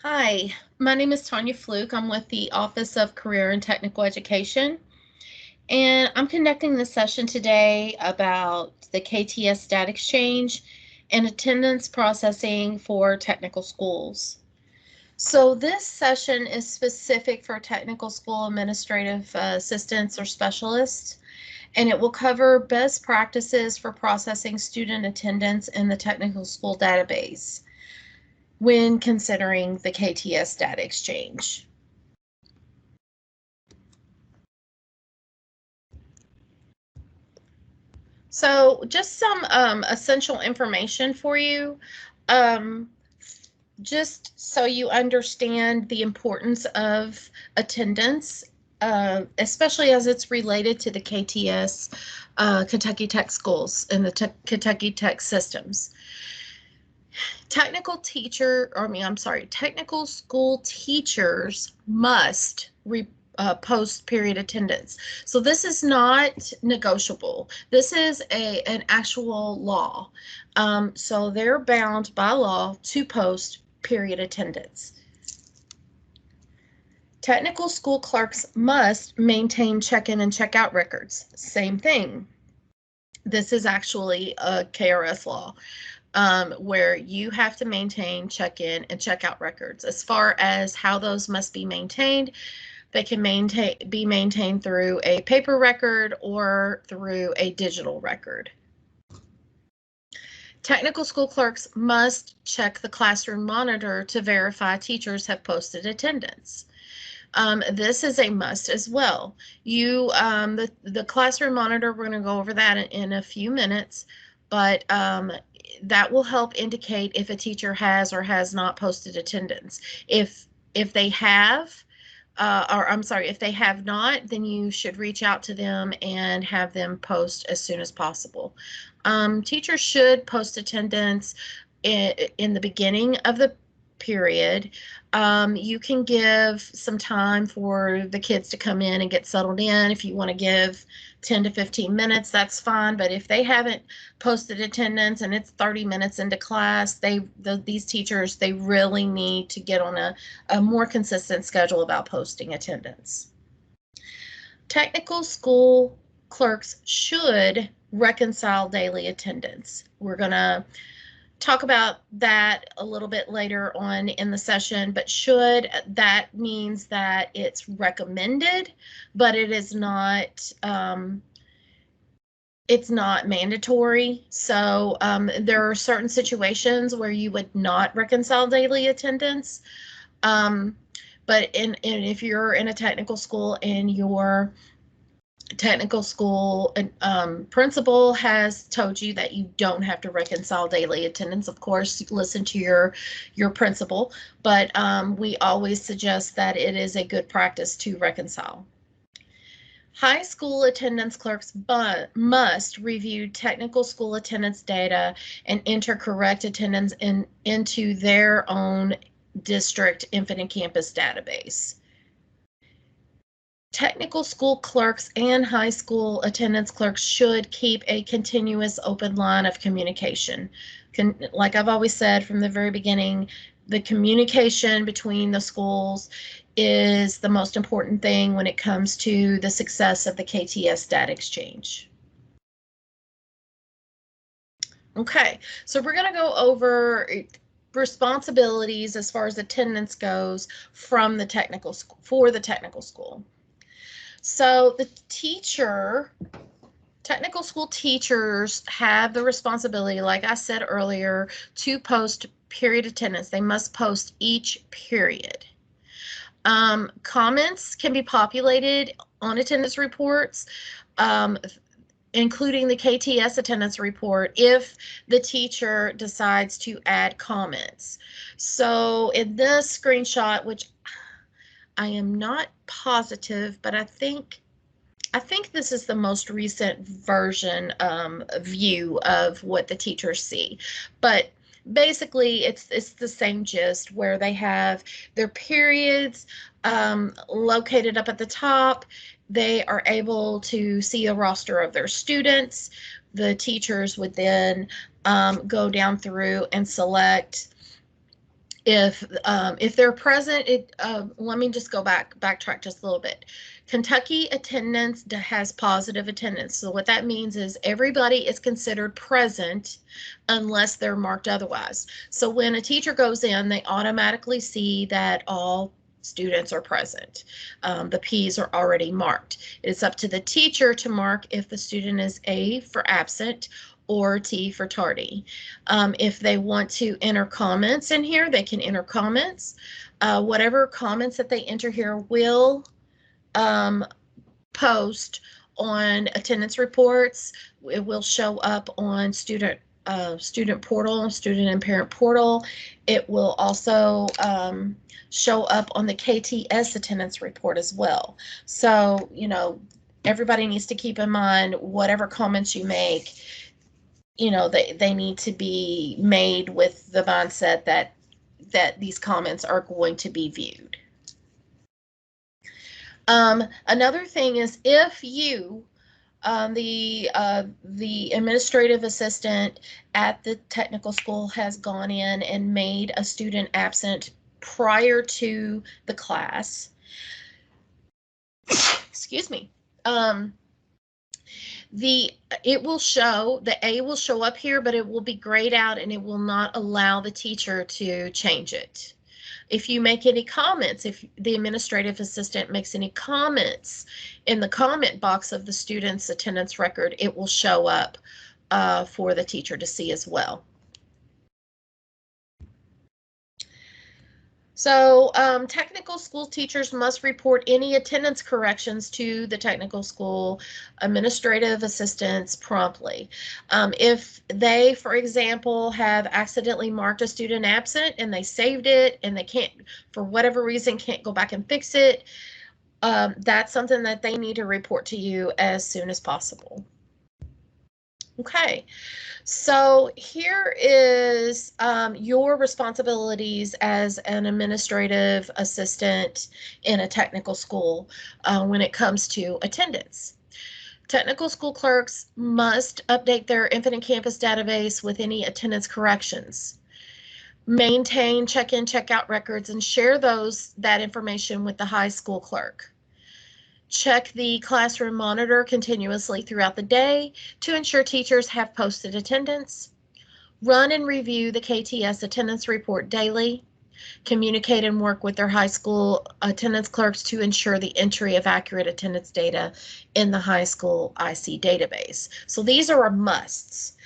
Hi, my name is Tanya Fluke. I'm with the Office of Career and Technical Education, and I'm conducting this session today about the KTS data exchange and attendance processing for technical schools. So this session is specific for technical school administrative assistants or specialists, and it will cover best practices for processing student attendance in the technical school database when considering the KTS data exchange. So just some essential information for you, um, just so you understand the importance of attendance, especially as it's related to the KTS Kentucky Tech schools and the Kentucky Tech systems. Technical school teachers must post period attendance. So this is not negotiable. This is an actual law. So they're bound by law to post period attendance. Technical school clerks must maintain check-in and check-out records. Same thing. This is actually a KRS law. Where you have to maintain check-in and check-out records. As far as how those must be maintained, they can be maintained through a paper record or through a digital record. Technical school clerks must check the classroom monitor to verify teachers have posted attendance. This is a must as well. The classroom monitor, we're going to go over that in a few minutes, but that will help indicate if a teacher has or has not posted attendance. If they have, if they have not, then you should reach out to them and have them post as soon as possible. Teachers should post attendance in the beginning of the period. You can give some time for the kids to come in and get settled in. If you want to give 10 to 15 minutes, that's fine. But if they haven't posted attendance and it's 30 minutes into class, these teachers, they really need to get on a more consistent schedule about posting attendance. Technical school clerks should reconcile daily attendance. We're going to talk about that a little bit later on in the session, but that means that it's recommended, but it's not mandatory. So there are certain situations where you would not reconcile daily attendance. But if you're in a technical school and your technical school principal has told you that you don't have to reconcile daily attendance, of course, listen to your principal, but we always suggest that it is a good practice to reconcile. High school attendance clerks must review technical school attendance data and enter correct attendance into their own district Infinite Campus database. Technical school clerks and high school attendance clerks should keep a continuous open line of communication. Like I've always said from the very beginning, the communication between the schools is the most important thing when it comes to the success of the KTS data exchange. Okay, so we're going to go over responsibilities as far as attendance goes from the technical school, for the technical school. So the technical school teachers have the responsibility, like I said earlier, to post period attendance. They must post each period. Comments can be populated on attendance reports, including the KTS attendance report, if the teacher decides to add comments. So in this screenshot, which I am not positive, but I think this is the most recent version view of what the teachers see. But basically, it's the same gist, where they have their periods located up at the top. They are able to see a roster of their students. The teachers would then go down through and select If they're present, let me just backtrack just a little bit. Kentucky attendance has positive attendance. So what that means is everybody is considered present unless they're marked otherwise. So when a teacher goes in, they automatically see that all students are present. The P's are already marked. It's up to the teacher to mark if the student is A for absent or T for tardy. If they want to enter comments in here, they can enter comments. Whatever comments that they enter here will post on attendance reports. It will show up on student portal, student and parent portal. It will also show up on the KTS attendance report as well. So, everybody needs to keep in mind whatever comments you make, they need to be made with the mindset that these comments are going to be viewed. Another thing is if you, the administrative assistant at the technical school has gone in and made a student absent prior to the class, excuse me, it will show, the A will show up here, but it will be grayed out and it will not allow the teacher to change it. If you make any comments, if the administrative assistant makes any comments in the comment box of the student's attendance record, it will show up for the teacher to see as well. So technical school teachers must report any attendance corrections to the technical school administrative assistants promptly. If they, for example, have accidentally marked a student absent and they saved it and they can't, for whatever reason, can't go back and fix it, that's something that they need to report to you as soon as possible. Okay. So here is your responsibilities as an administrative assistant in a technical school when it comes to attendance. Technical school clerks must update their Infinite Campus database with any attendance corrections. Maintain check-in, check-out records and share that information with the high school clerk. Check the classroom monitor continuously throughout the day to ensure teachers have posted attendance. Run and review the KTS attendance report daily. Communicate and work with their high school attendance clerks to ensure the entry of accurate attendance data in the high school IC database. So these are our musts.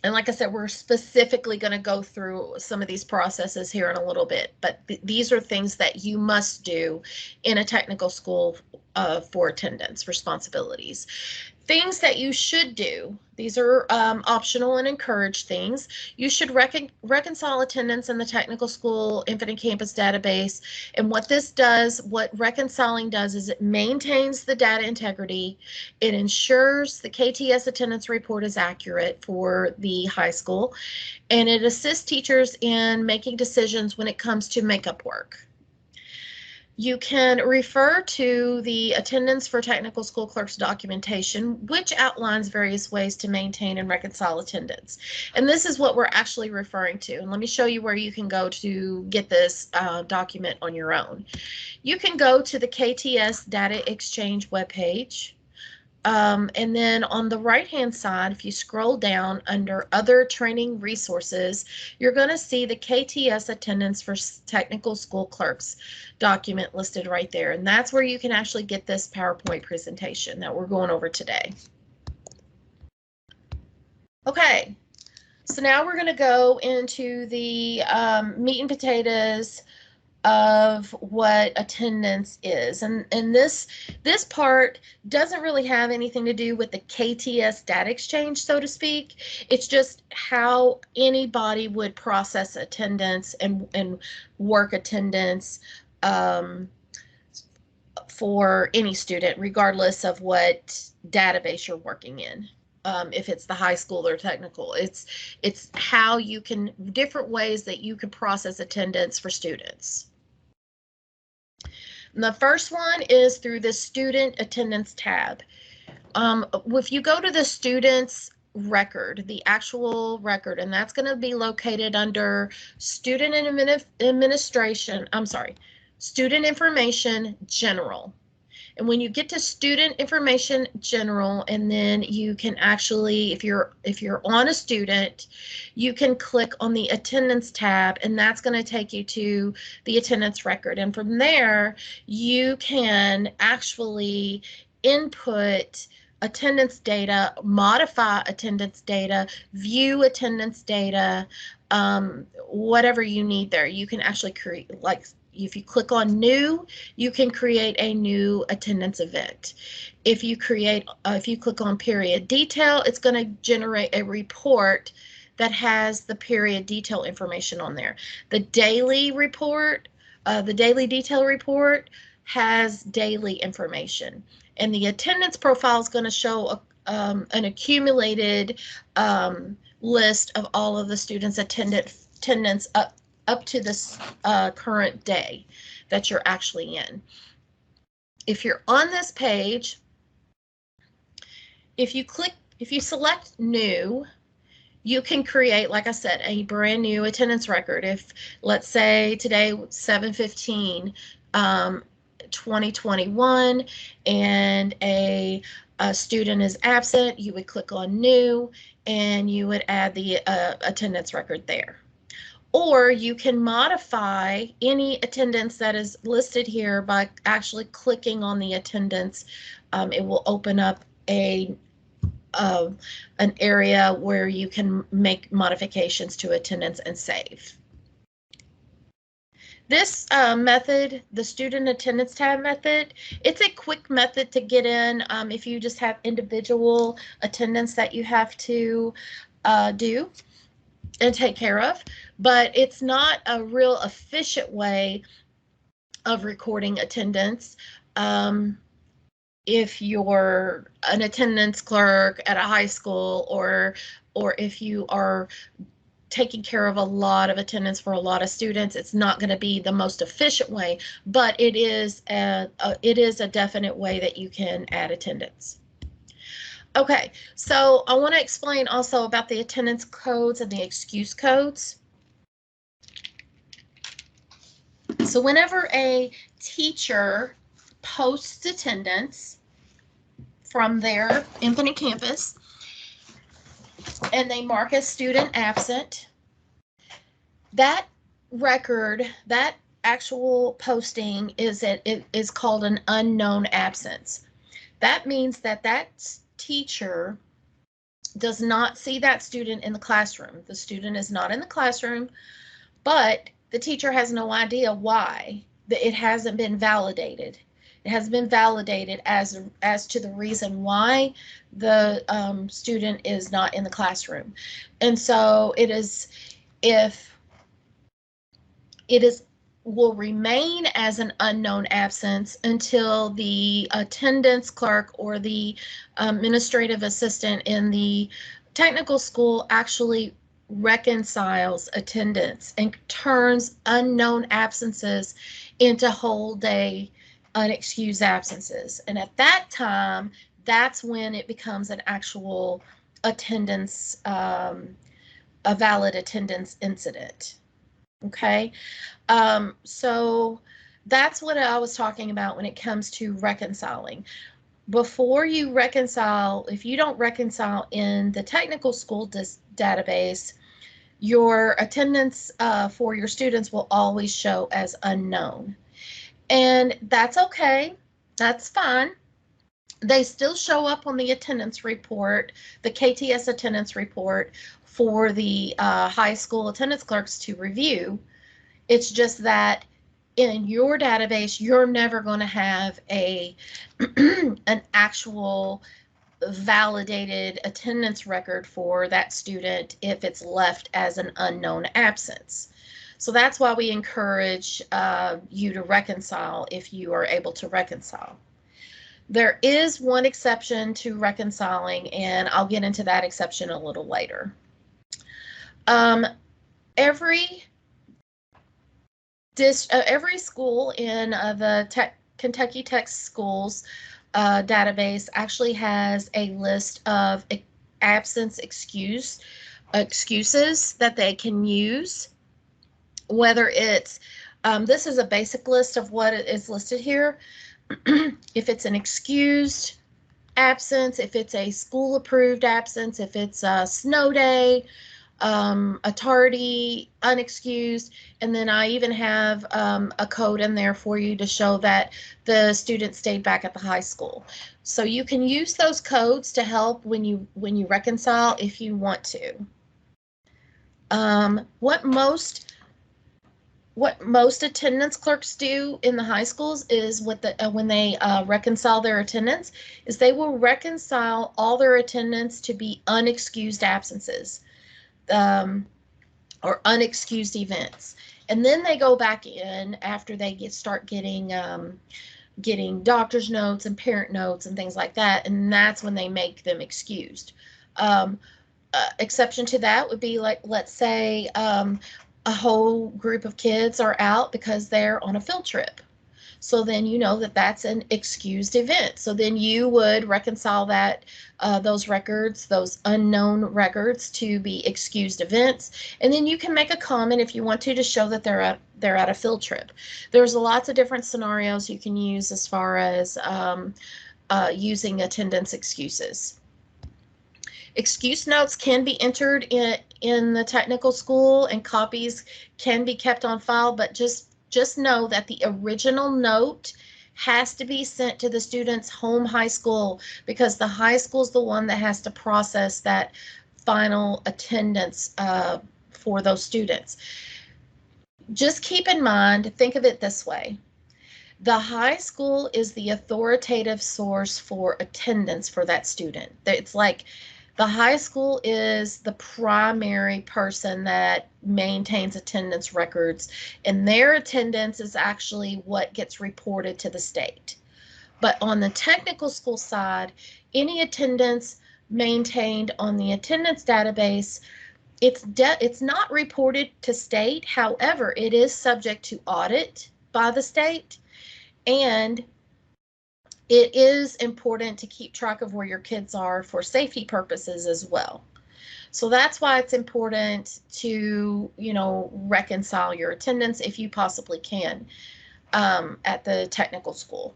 And like I said, we're specifically going to go through some of these processes here in a little bit, but these are things that you must do in a technical school for attendance responsibilities. Things that you should do, these are optional and encouraged things. You should reconcile attendance in the technical school Infinite Campus database. And what this does, what reconciling does, is it maintains the data integrity. It ensures the KTS attendance report is accurate for the high school. And it assists teachers in making decisions when it comes to makeup work. You can refer to the Attendance for Technical School Clerks documentation, which outlines various ways to maintain and reconcile attendance. And this is what we're actually referring to. And let me show you where you can go to get this document on your own. You can go to the KTS Data Exchange webpage. And then on the right-hand side, if you scroll down under Other Training Resources, you're going to see the KTS Attendance for Technical School Clerks document listed right there. And that's where you can actually get this PowerPoint presentation that we're going over today. Okay, so now we're going to go into the meat and potatoes of what attendance is, and this part doesn't really have anything to do with the KTS data exchange, so to speak. It's just how anybody would process attendance and work attendance for any student, regardless of what database you're working in. If it's the high school or technical, it's how you can, different ways that you can process attendance for students. And the first one is through the student attendance tab. If you go to the students record, the actual record, and that's going to be located under student administration, I'm sorry, student information general. And when you get to student information general, and then you can actually, if you're on a student, you can click on the attendance tab, and that's going to take you to the attendance record. And from there, you can actually input attendance data, modify attendance data, view attendance data, whatever you need there. You can actually create, like, if you click on new, you can create a new attendance event. If you click on period detail, it's going to generate a report that has the period detail information on there. The daily report, the daily detail report has daily information. And the attendance profile is going to show an accumulated list of all of the students' attendance up to this current day that you're actually in. If you're on this page, if you select new, you can create, like I said, a brand new attendance record. If, let's say today, 7/15, 2021, and a student is absent, you would click on new, and you would add the attendance record there. Or you can modify any attendance that is listed here by actually clicking on the attendance. It will open up an area where you can make modifications to attendance and save. This method, the student attendance tab method, it's a quick method to get in if you just have individual attendance that you have to do and take care of, but it's not a real efficient way of recording attendance. If you're an attendance clerk at a high school, or if you are taking care of a lot of attendance for a lot of students, it's not going to be the most efficient way, but it is a definite way that you can add attendance. Okay, so I want to explain also about the attendance codes and the excuse codes. So whenever a teacher posts attendance from their Infinite Campus and they mark a student absent, that record, that actual posting is called an unknown absence. That means that teacher does not see that student in the classroom. The student is not in the classroom, but the teacher has no idea why. It hasn't been validated. It has been validated as to the reason why the student is not in the classroom. And so will remain as an unknown absence until the attendance clerk or the administrative assistant in the technical school actually reconciles attendance and turns unknown absences into whole day unexcused absences. And at that time, that's when it becomes an actual attendance, a valid attendance incident. Okay, so that's what I was talking about when it comes to reconciling. Before you reconcile, if you don't reconcile in the technical school database, your attendance for your students will always show as unknown. And that's okay, that's fine. They still show up on the attendance report, the KTS attendance report for the high school attendance clerks to review. It's just that in your database, you're never going to have an actual validated attendance record for that student if it's left as an unknown absence. So that's why we encourage you to reconcile if you are able to reconcile. There is one exception to reconciling, and I'll get into that exception a little later. Every school in the Kentucky Tech Schools database actually has a list of absence excuses that they can use, whether it's this is a basic list of what is listed here. If it's an excused absence, if it's a school approved absence, if it's a snow day, a tardy, unexcused, and then I even have a code in there for you to show that the student stayed back at the high school. So you can use those codes to help when you reconcile if you want to. What most attendance clerks do in the high schools is when they reconcile their attendance is they will reconcile all their attendance to be unexcused absences. Or unexcused events, and then they go back in after they start getting doctor's notes and parent notes and things like that, and that's when they make them excused. Exception to that would be, like, let's say a whole group of kids are out because they're on a field trip. So then you know that that's an excused event. So then you would reconcile that those records, those unknown records, to be excused events, and then you can make a comment if you want to show that they're at a field trip. There's lots of different scenarios you can use as far as using attendance excuses. Excuse notes can be entered in the technical school, and copies can be kept on file, but just know that the original note has to be sent to the student's home high school, because the high school is the one that has to process that final attendance for those students. Just keep in mind, think of it this way. The high school is the authoritative source for attendance for that student. It's like the high school is the primary person that maintains attendance records, and their attendance is actually what gets reported to the state. But on the technical school side, any attendance maintained on the attendance database, it's not reported to state. However, it is subject to audit by the state, and it is important to keep track of where your kids are for safety purposes as well. So that's why it's important to, reconcile your attendance if you possibly can at the technical school.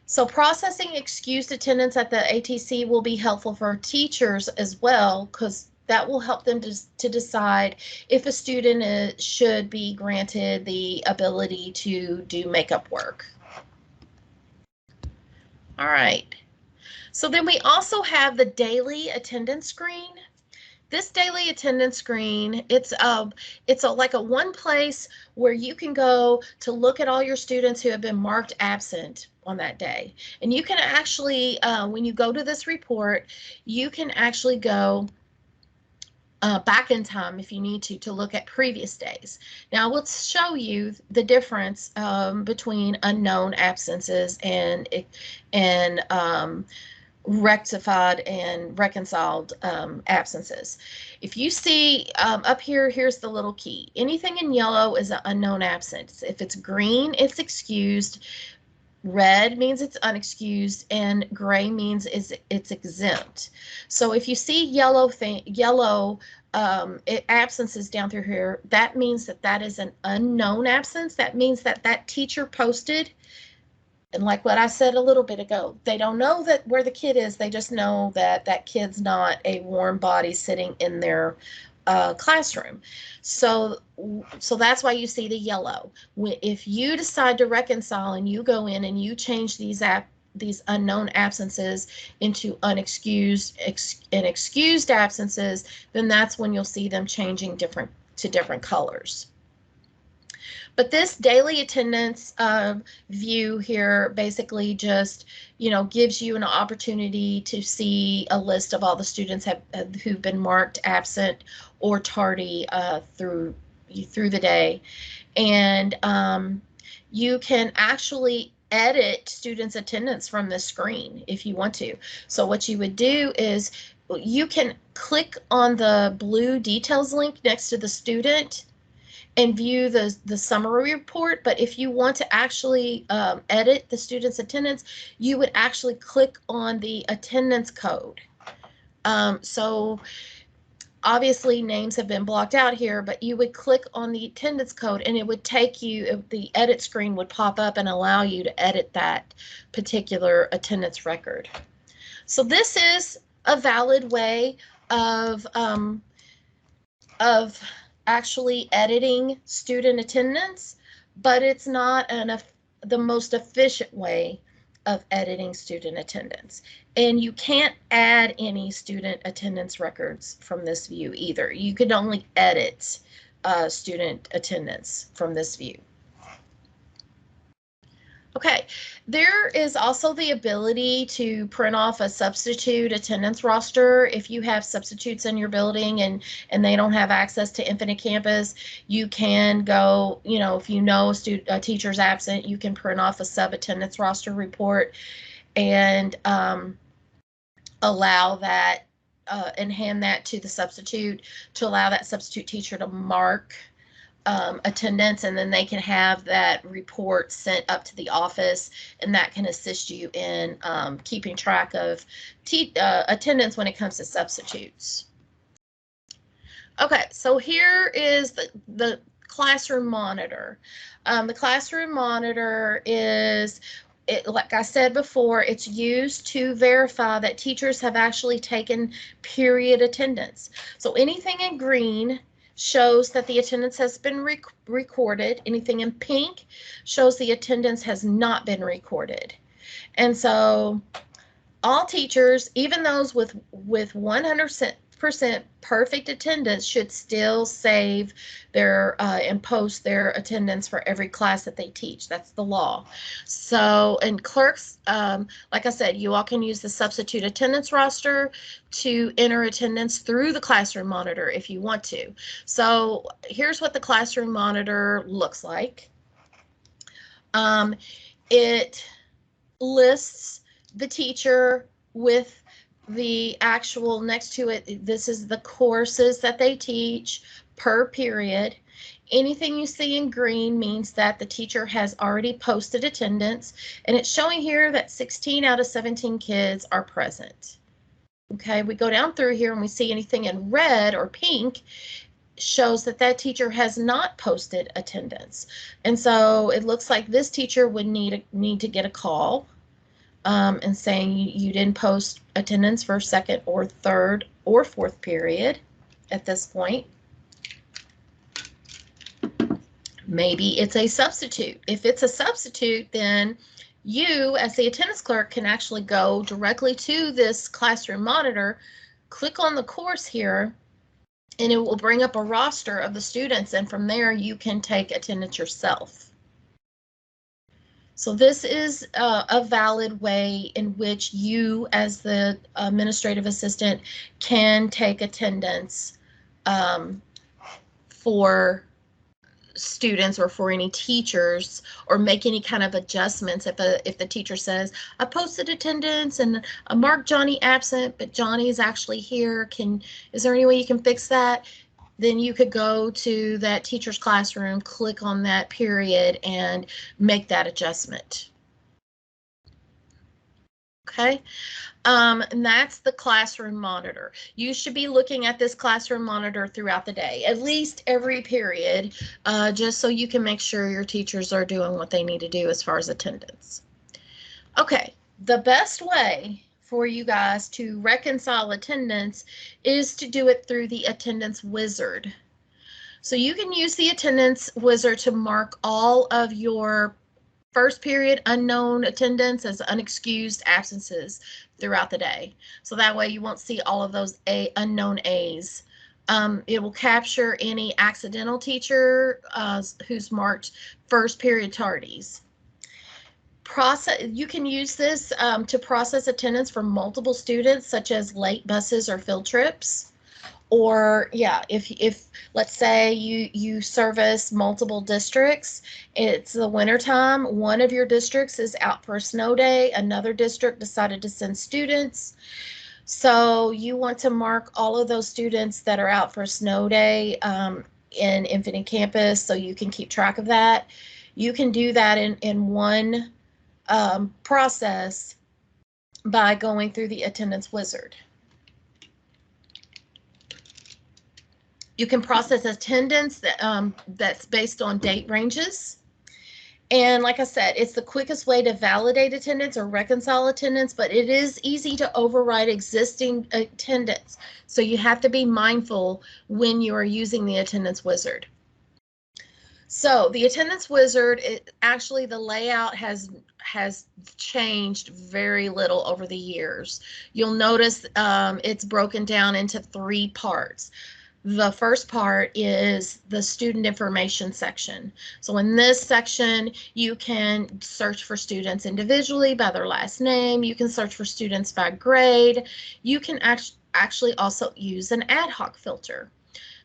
So processing excused attendance at the ATC will be helpful for teachers as well, because that will help them to decide if a student should be granted the ability to do makeup work. All right, so then we also have the daily attendance screen. This daily attendance screen, it's like a one place where you can go to look at all your students who have been marked absent on that day. And you can actually, when you go to this report, you can actually go back in time if you need to look at previous days. Now we'll show you the difference between unknown absences and rectified and reconciled absences. If you see up here, here's the little key. Anything in yellow is an unknown absence. If it's green, it's excused. Red means it's unexcused, and gray means it's exempt. So if you see yellow absences down through here, that means that is an unknown absence. That means that teacher posted, and like what I said a little bit ago, they don't know that where the kid is. They just know that kid's not a warm body sitting in their classroom. So that's why you see the yellow. If you decide to reconcile and you go in and you change these unknown absences into unexcused and excused absences, then that's when you'll see them changing to different colors. But this daily attendance view here basically just, gives you an opportunity to see a list of all the students who've been marked absent or tardy through the day. And you can actually edit students' attendance from the screen if you want to. So what you would do is you can click on the blue details link next to the student and view the summary report. But if you want to actually edit the student's attendance, you would actually click on the attendance code So obviously names have been blocked out here, but you would click on the attendance code and it would take you, the edit screen would pop up and allow you to edit that particular attendance record. So this is a valid way of actually editing student attendance, but it's not the most efficient way of editing student attendance. And you can't add any student attendance records from this view either. You can only edit student attendance from this view. Okay, there is also the ability to print off a substitute attendance roster. If you have substitutes in your building and they don't have access to Infinite Campus, you can go, you know, if you know a teacher's absent, you can print off a sub-attendance roster report and allow that and hand that to the substitute to allow that substitute teacher to mark attendance, and then they can have that report sent up to the office, and that can assist you in keeping track of attendance when it comes to substitutes. Okay, so here is the classroom monitor. The classroom monitor is, like I said before, it's used to verify that teachers have actually taken period attendance. So anything in green shows that the attendance has been recorded. Anything in pink shows the attendance has not been recorded. And so all teachers, even those with 100% perfect attendance, should still save their and post their attendance for every class that they teach. That's the law. So, and clerks, like I said, you all can use the substitute attendance roster to enter attendance through the classroom monitor if you want to. So here's what the classroom monitor looks like. It lists the teacher with the actual next to it. This is the courses that they teach per period. Anything you see in green means that the teacher has already posted attendance, and it's showing here that 16 out of 17 kids are present. Okay, we go down through here and we see anything in red or pink shows that that teacher has not posted attendance. And so it looks like this teacher would need to get a call and saying you didn't post attendance for second or third or fourth period at this point. Maybe it's a substitute. If it's a substitute, then you as the attendance clerk can actually go directly to this classroom monitor, click on the course here, and it will bring up a roster of the students, and from there you can take attendance yourself. So this is a valid way in which you as the administrative assistant can take attendance for students or for any teachers, or make any kind of adjustments. If the teacher says, I posted attendance and I marked Johnny absent, but Johnny is actually here, is there any way you can fix that? Then you could go to that teacher's classroom, click on that period, and make that adjustment. Okay, and that's the classroom monitor. You should be looking at this classroom monitor throughout the day, at least every period, just so you can make sure your teachers are doing what they need to do as far as attendance. Okay, the best way for you guys to reconcile attendance is to do it through the attendance wizard. So you can use the attendance wizard to mark all of your first period unknown attendance as unexcused absences throughout the day. So that way you won't see all of those unknown A's. It will capture any accidental teacher who's marked first period tardies. You can use this to process attendance for multiple students, such as late buses or field trips. Or yeah, if let's say you service multiple districts, it's the winter time, one of your districts is out for a snow day, another district decided to send students. So you want to mark all of those students that are out for a snow day in Infinite Campus so you can keep track of that. You can do that in one process by going through the attendance wizard. You can process attendance that's based on date ranges. And like I said, it's the quickest way to validate attendance or reconcile attendance, but it is easy to override existing attendance. So you have to be mindful when you are using the attendance wizard. So the attendance wizard, actually the layout has changed very little over the years. You'll notice it's broken down into 3 parts. The first part is the student information section. So in this section, you can search for students individually by their last name. You can search for students by grade. You can actually also use an ad hoc filter.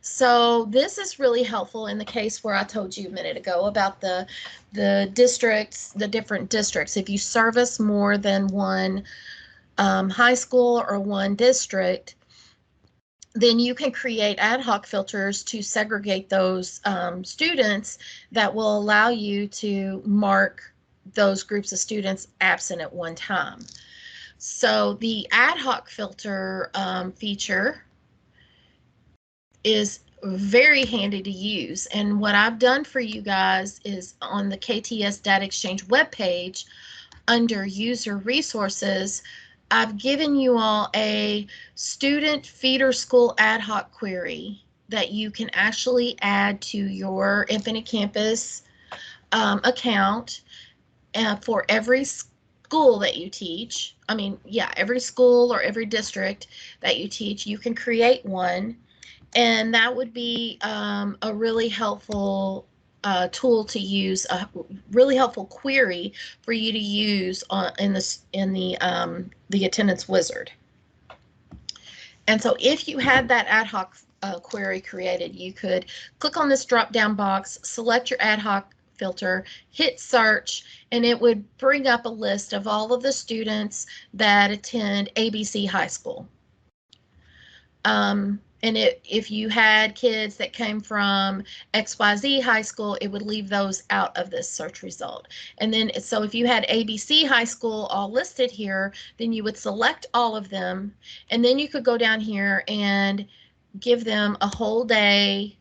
So this is really helpful in the case where I told you a minute ago about the districts, the different districts. If you service more than one high school or one district, then you can create ad hoc filters to segregate those students that will allow you to mark those groups of students absent at one time. So the ad hoc filter feature is very handy to use. And what I've done for you guys is on the KTS Data Exchange webpage, under user resources, I've given you all a student feeder school ad hoc query that you can actually add to your Infinite Campus account for every school that you teach. I mean, yeah, every school or every district that you teach, you can create one. And that would be a really helpful tool to use, a really helpful query for you to use in the attendance wizard. And so if you had that ad hoc query created, you could click on this drop down box, select your ad hoc filter, hit search, and it would bring up a list of all of the students that attend ABC High School. And if you had kids that came from XYZ High School, it would leave those out of this search result. And then, so if you had ABC High School all listed here, then you would select all of them, and then you could go down here and give them a whole day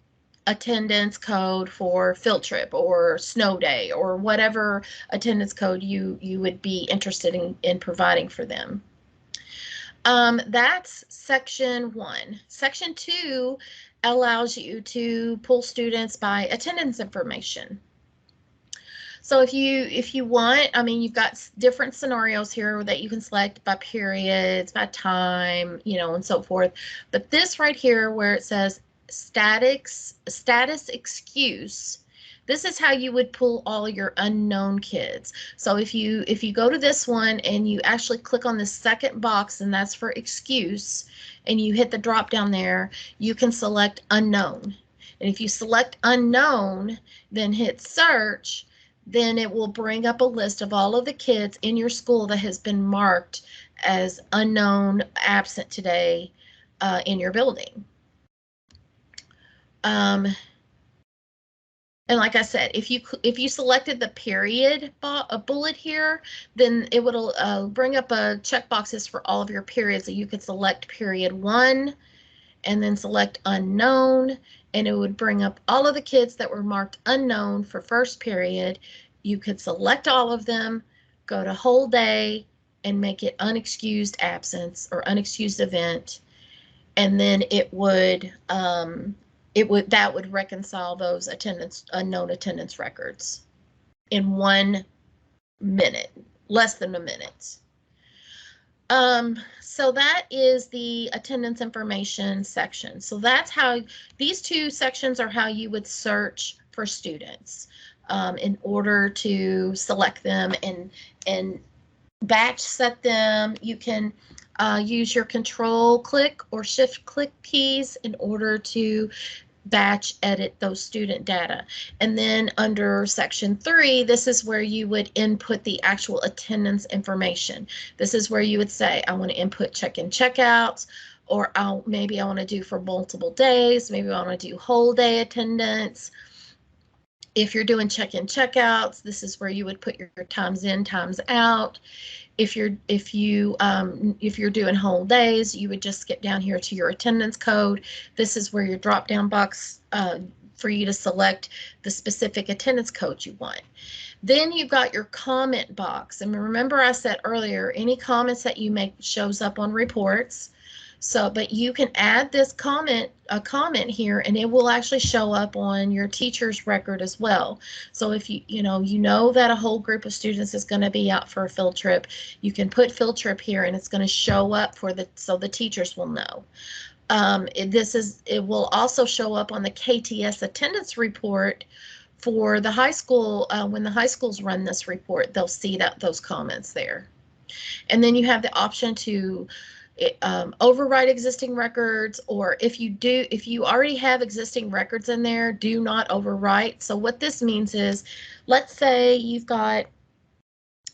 attendance code for field trip or snow day or whatever attendance code you would be interested in providing for them. That's section 1. Section 2 allows you to pull students by attendance information. So if you want, I mean, you've got different scenarios here that you can select by periods, by time, you know, and so forth. But this right here where it says status excuse, this is how you would pull all your unknown kids. So if you go to this one and you actually click on the second box, and that's for excuse, and you hit the drop down there, you can select unknown. And if you select unknown, then hit search, then it will bring up a list of all of the kids in your school that has been marked as unknown, absent today in your building. And like I said, if you selected the period bullet here, then it would bring up a checkboxes for all of your periods. So you could select period 1 and then select unknown, and it would bring up all of the kids that were marked unknown for first period. You could select all of them, go to whole day, and make it unexcused absence or unexcused event, and then it would that would reconcile those unknown attendance records in 1 minute, less than a minute. So that is the attendance information section. So that's how these 2 sections are how you would search for students in order to select them and batch set them. You can use your control click or shift click keys in order to batch edit those student data. And then under section 3, this is where you would input the actual attendance information. This is where you would say, I want to input check-in checkouts, or maybe I want to do for multiple days, maybe I want to do whole day attendance. If you're doing check-in, checkouts, this is where you would put your times in, times out. If you're doing whole days, you would just skip down here to your attendance code. This is where your drop-down box for you to select the specific attendance code you want. Then you've got your comment box. And remember I said earlier, any comments that you make shows up on reports. So, but you can add this a comment here, and it will actually show up on your teacher's record as well. So if you know that a whole group of students is going to be out for a field trip, you can put field trip here, and it's going to show up so the teachers will know. It will also show up on the KTS attendance report for the high school. When the high schools run this report, they'll see those comments there. And then you have the option to override existing records, or if you already have existing records in there, do not overwrite. So what this means is, let's say you've got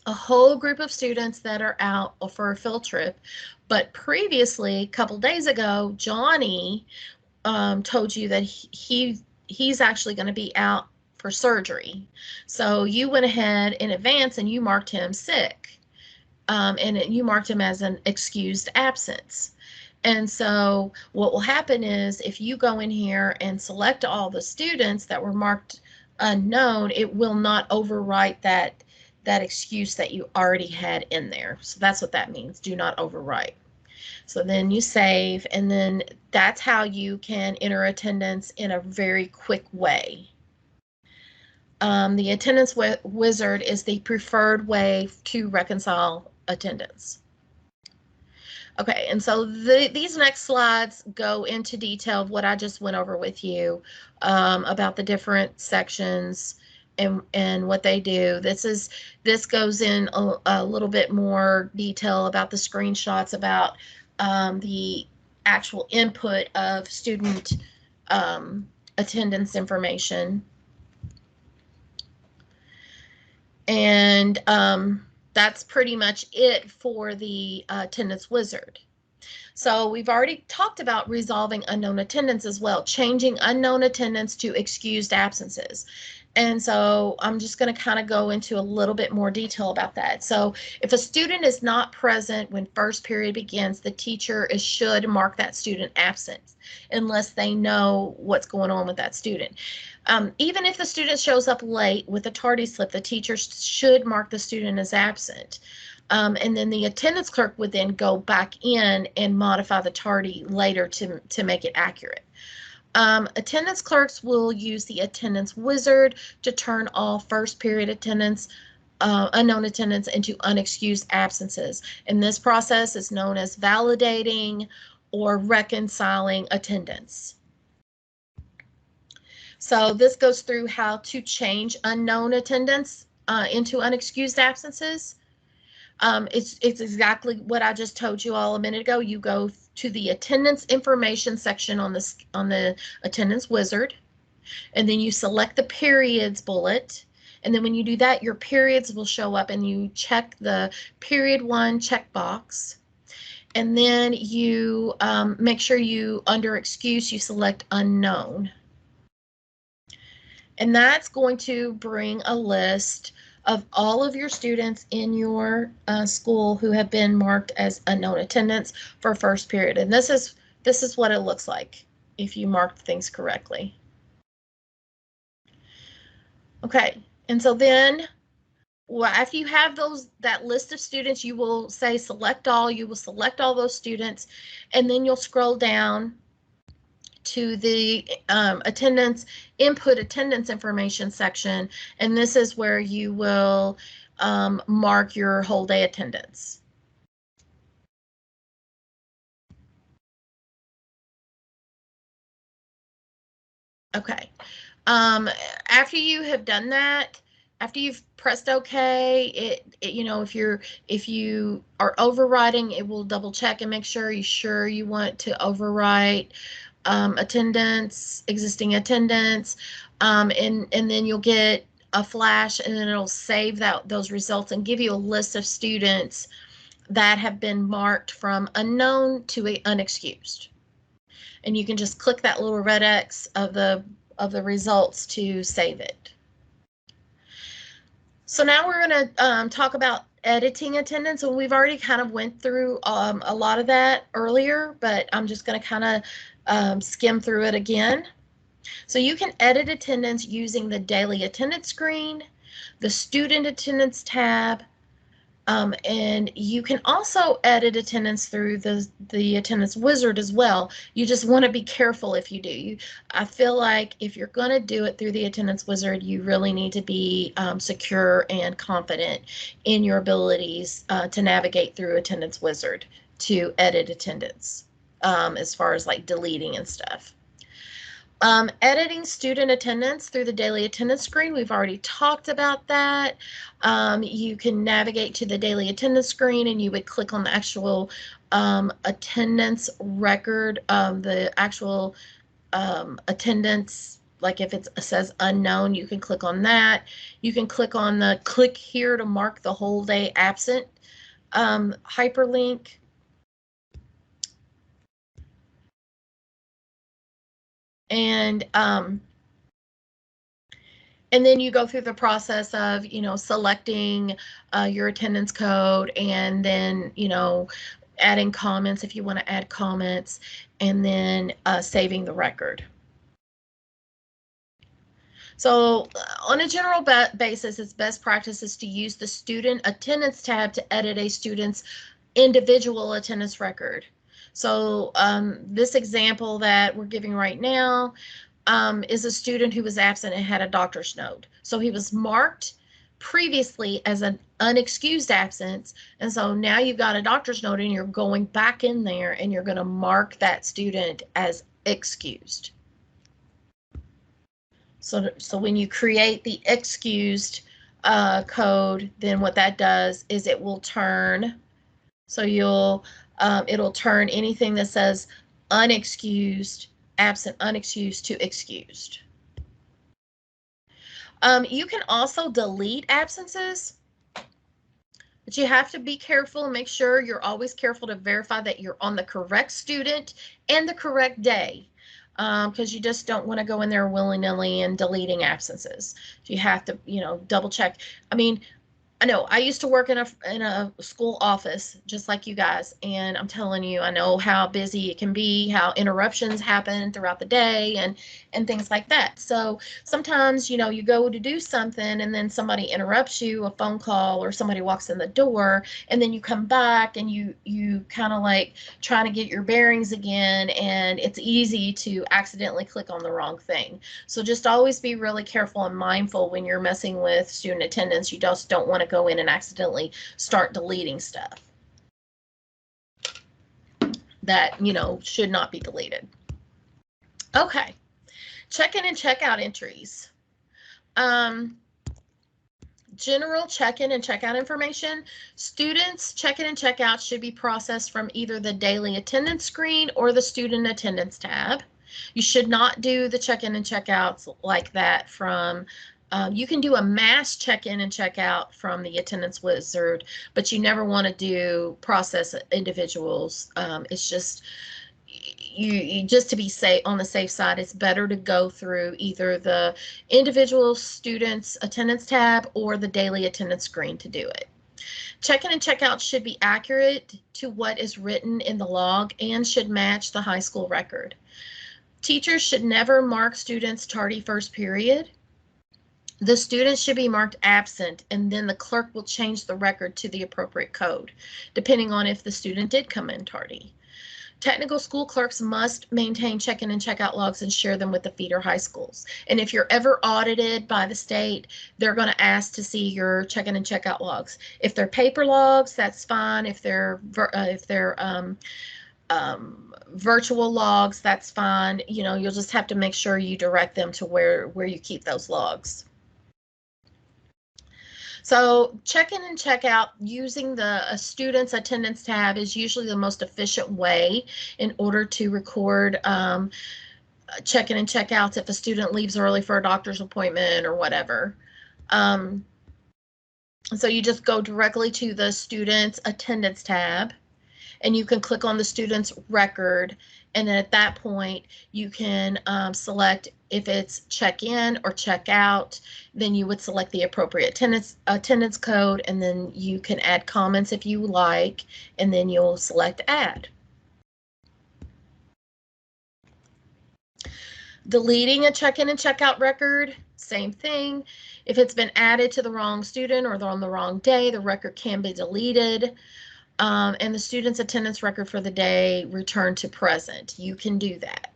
a whole group of students that are out for a field trip, but previously, a couple days ago, Johnny told you that he's actually going to be out for surgery. So you went ahead in advance and you marked him sick. And you marked him as an excused absence. And so what will happen is, if you go in here and select all the students that were marked unknown, it will not overwrite that excuse that you already had in there. So that's what that means, do not overwrite. So then you save, and then that's how you can enter attendance in a very quick way. The attendance wizard is the preferred way to reconcile attendance. Okay, and so these next slides go into detail of what I just went over with you about the different sections and what they do. This goes in a little bit more detail about the screenshots, about the actual input of student attendance information. And that's pretty much it for the attendance wizard. So we've already talked about resolving unknown attendance as well, changing unknown attendance to excused absences. And so I'm just going to kind of go into a little bit more detail about that. So if a student is not present when first period begins, the teacher should mark that student absent unless they know what's going on with that student. Even if the student shows up late with a tardy slip, the teacher should mark the student as absent. And then the attendance clerk would then go back in and modify the tardy later to make it accurate. Attendance clerks will use the attendance wizard to turn all first period attendance, unknown attendance, into unexcused absences. And this process is known as validating or reconciling attendance. So this goes through how to change unknown attendance into unexcused absences. It's exactly what I just told you all a minute ago. You go to the attendance information section on the attendance wizard, and then you select the periods bullet. And then when you do that, your periods will show up, and you check the period 1 checkbox. And then you make sure under excuse, you select unknown. And that's going to bring a list of all of your students in your school who have been marked as unknown attendance for first period. And this is what it looks like if you marked things correctly. Okay, and so then after you have that list of students, you will say select all. You will select all those students, and then you'll scroll down to the input attendance information section, and this is where you will mark your whole day attendance. Okay, after you have done that, after you've pressed OK, if you are overriding, it will double check and make sure you want to overwrite attendance, existing attendance, and then you'll get a flash, and then it'll save those results and give you a list of students that have been marked from unknown to unexcused. And you can just click that little red X of the results to save it. So now we're going to talk about editing attendance, and we've already kind of went through a lot of that earlier, but I'm just going to kind of skim through it again. So you can edit attendance using the daily attendance screen, the student attendance tab, and you can also edit attendance through the attendance wizard as well. You just want to be careful if you do. I feel like if you're going to do it through the attendance wizard, you really need to be secure and confident in your abilities to navigate through attendance wizard to edit attendance, as far as like deleting and stuff. Editing student attendance through the daily attendance screen, we've already talked about that. You can navigate to the daily attendance screen and you would click on the actual attendance record, the actual attendance, like if it says unknown, you can click on that. You can click on the click here to mark the whole day absent hyperlink. And then you go through the process of, selecting your attendance code, and then, adding comments if you want to add comments, and then saving the record. So on a general basis, it's best practices to use the student attendance tab to edit a student's individual attendance record. So this example that we're giving right now, is a student who was absent and had a doctor's note. So he was marked previously as an unexcused absence. And so now you've got a doctor's note and you're going back in there and you're going to mark that student as excused. So when you create the excused code, then what that does is it will turn, so it'll turn anything that says unexcused, absent, unexcused to excused. You can also delete absences, but you have to be careful and make sure you're always careful to verify that you're on the correct student and the correct day, because you just don't want to go in there willy-nilly and deleting absences. You have to, double check. I mean, I know I used to work in a school office just like you guys, and I'm telling you, I know how busy it can be, how interruptions happen throughout the day, and things like that. So sometimes, you go to do something and then somebody interrupts you, a phone call or somebody walks in the door, and then you come back and you kind of like trying to get your bearings again, and it's easy to accidentally click on the wrong thing. So just always be really careful and mindful when you're messing with student attendance. You just don't want to go in and accidentally start deleting stuff that, should not be deleted. Okay, check-in and check-out entries. General check-in and check-out information. Students' check-in and check-out should be processed from either the daily attendance screen or the student attendance tab. You should not do the check-in and check-outs like that from, you can do a mass check-in and check-out from the attendance wizard, but you never want to do process individuals. It's just, you just to be safe, on the safe side, it's better to go through either the individual students attendance tab or the daily attendance screen to do it. Check-in and check-out should be accurate to what is written in the log and should match the high school record. Teachers should never mark students tardy first period. The student should be marked absent, and then the clerk will change the record to the appropriate code, depending on if the student did come in tardy. Technical school clerks must maintain check-in and check-out logs and share them with the feeder high schools. And if you're ever audited by the state, they're going to ask to see your check-in and check-out logs. If they're paper logs, that's fine. If they're virtual logs, that's fine. You'll just have to make sure you direct them to where you keep those logs. So check-in and check-out using the student's attendance tab is usually the most efficient way in order to record check-in and check-outs if a student leaves early for a doctor's appointment or whatever. So you just go directly to the student's attendance tab, and you can click on the student's record, And then at that point, you can select if it's check in or check out. Then you would select the appropriate attendance code, and then you can add comments if you like, and then you'll select add. Deleting a check-in and check-out record, same thing. If it's been added to the wrong student or on the wrong day, the record can be deleted. And the student's attendance record for the day returned to present. You can do that.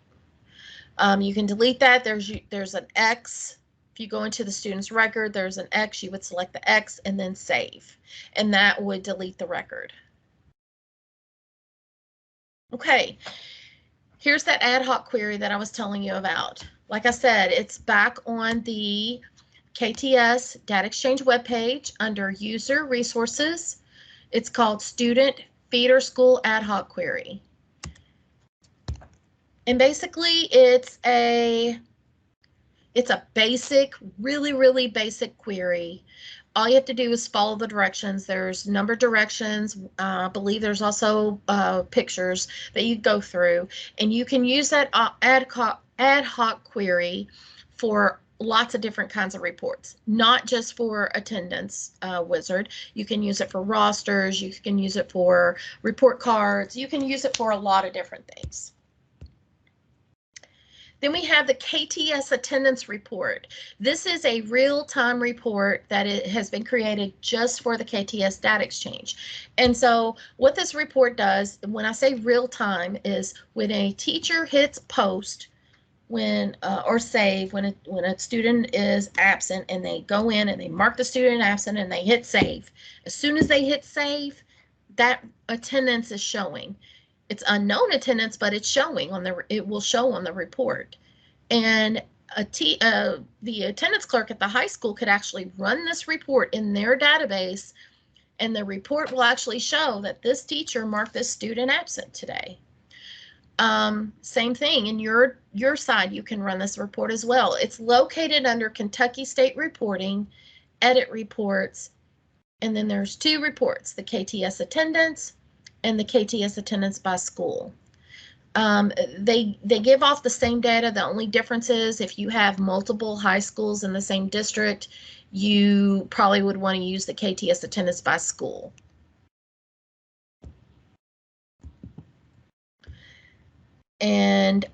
You can delete that. There's an X. If you go into the student's record, there's an X. You would select the X and then save, and that would delete the record. Okay. Here's that ad hoc query that I was telling you about. Like I said, it's back on the KTS Data Exchange webpage under User Resources. It's called Student Feeder School Ad Hoc Query. And basically it's a basic, really basic query. All you have to do is follow the directions. There's number directions. I believe there's also pictures that you go through, and you can use that ad hoc query for lots of different kinds of reports, not just for attendance wizard. You can use it for rosters. You can use it for report cards. You can use it for a lot of different things. Then we have the KTS attendance report. This is a real-time report that has been created just for the KTS data exchange. And so what this report does, when I say real-time, is when a teacher hits post or save when a student is absent, and they go in and they mark the student absent and they hit save. As soon as they hit save, that attendance is showing. It's unknown attendance, but it's showing it will show on the report. And the attendance clerk at the high school could actually run this report in their database, and the report will actually show that this teacher marked this student absent today. Same thing in your side, you can run this report as well. It's located under Kentucky State Reporting, Edit Reports, and then there's two reports, the KTS attendance and the KTS attendance by school. They give off the same data. The only difference is if you have multiple high schools in the same district, you probably would want to use the KTS attendance by school. And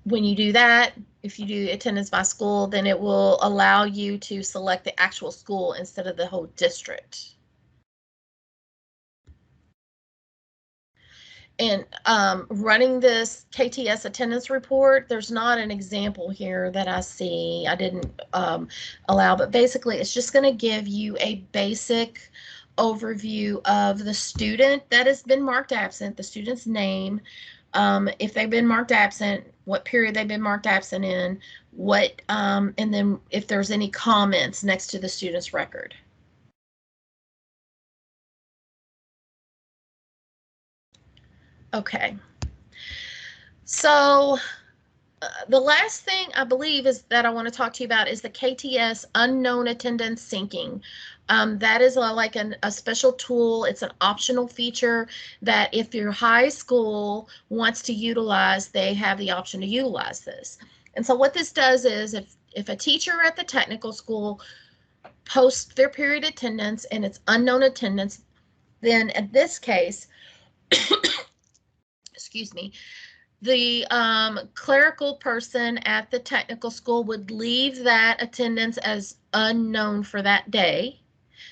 when you do that, if you do attendance by school, then it will allow you to select the actual school instead of the whole district. And running this KTS attendance report, there's not an example here that I see. I didn't allow, but basically it's just going to give you a basic overview of the student that has been marked absent, the student's name, if they've been marked absent, what period they've been marked absent in, and then if there's any comments next to the student's record. Okay, so the last thing I believe is that I want to talk to you about is the KTS unknown attendance syncing. That is like a special tool. It's an optional feature that if your high school wants to utilize, they have the option to utilize this. And so what this does is if a teacher at the technical school posts their period attendance and it's unknown attendance, then in this case, excuse me, the clerical person at the technical school would leave that attendance as unknown for that day.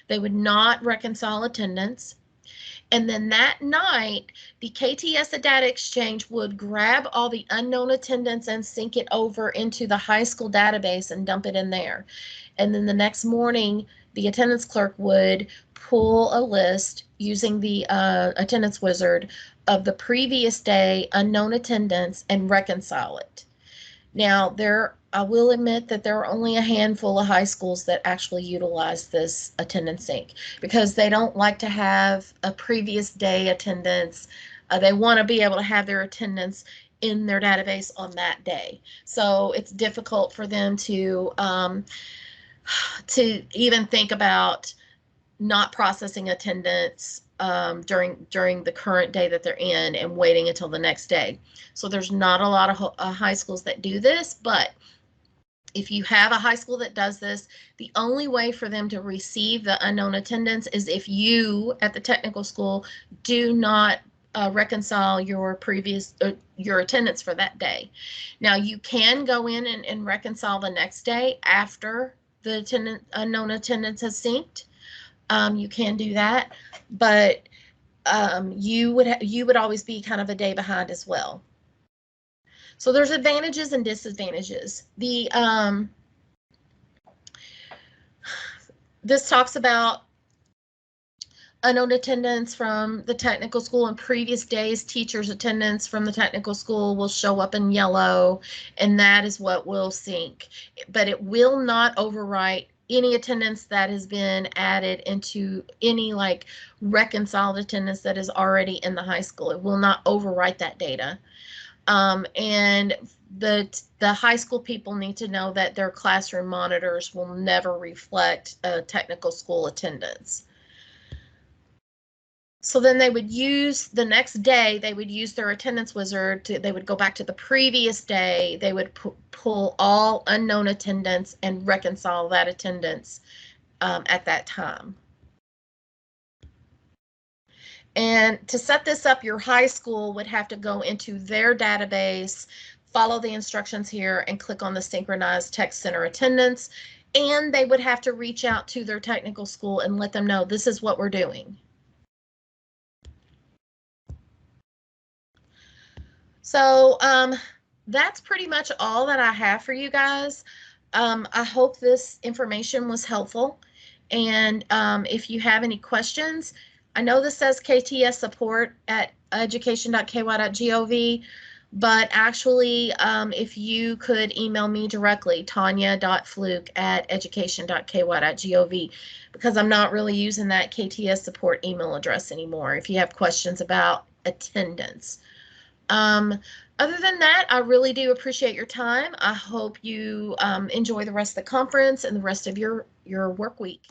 They would not reconcile attendance. And then that night, the KTS data exchange would grab all the unknown attendance and sync it over into the high school database and dump it in there. And then the next morning, the attendance clerk would pull a list using the attendance wizard of the previous day unknown attendance and reconcile it. Now, I will admit that there are only a handful of high schools that actually utilize this attendance sync because they don't like to have a previous day attendance. They want to be able to have their attendance in their database on that day. So it's difficult for them to even think about not processing attendance during the current day that they're in and waiting until the next day. So there's not a lot of high schools that do this, but if you have a high school that does this, the only way for them to receive the unknown attendance is if you at the technical school do not reconcile your previous your attendance for that day. Now you can go in and reconcile the next day after the unknown attendance has synced. You can do that, but you would always be kind of a day behind as well. So there's advantages and disadvantages. This talks about unknown attendance from the technical school in previous days. Teachers' attendance from the technical school will show up in yellow, and that is what will sync. But it will not overwrite any attendance that has been added into any like reconciled attendance that is already in the high school. It will not overwrite that data. And the high school people need to know that their classroom monitors will never reflect a technical school attendance. So then they would use the next day, they would use their attendance wizard they would go back to the previous day, they would pull all unknown attendance and reconcile that attendance at that time. And to set this up, your high school would have to go into their database, follow the instructions here, and click on the synchronized tech center attendance. And they would have to reach out to their technical school and let them know this is what we're doing. So that's pretty much all that I have for you guys. I hope this information was helpful. And if you have any questions, I know this says KTS support at education.ky.gov, but actually, if you could email me directly, tanya.fluke@education.ky.gov, because I'm not really using that KTS support email address anymore if you have questions about attendance. Other than that, I really do appreciate your time. I hope you enjoy the rest of the conference and the rest of your work week.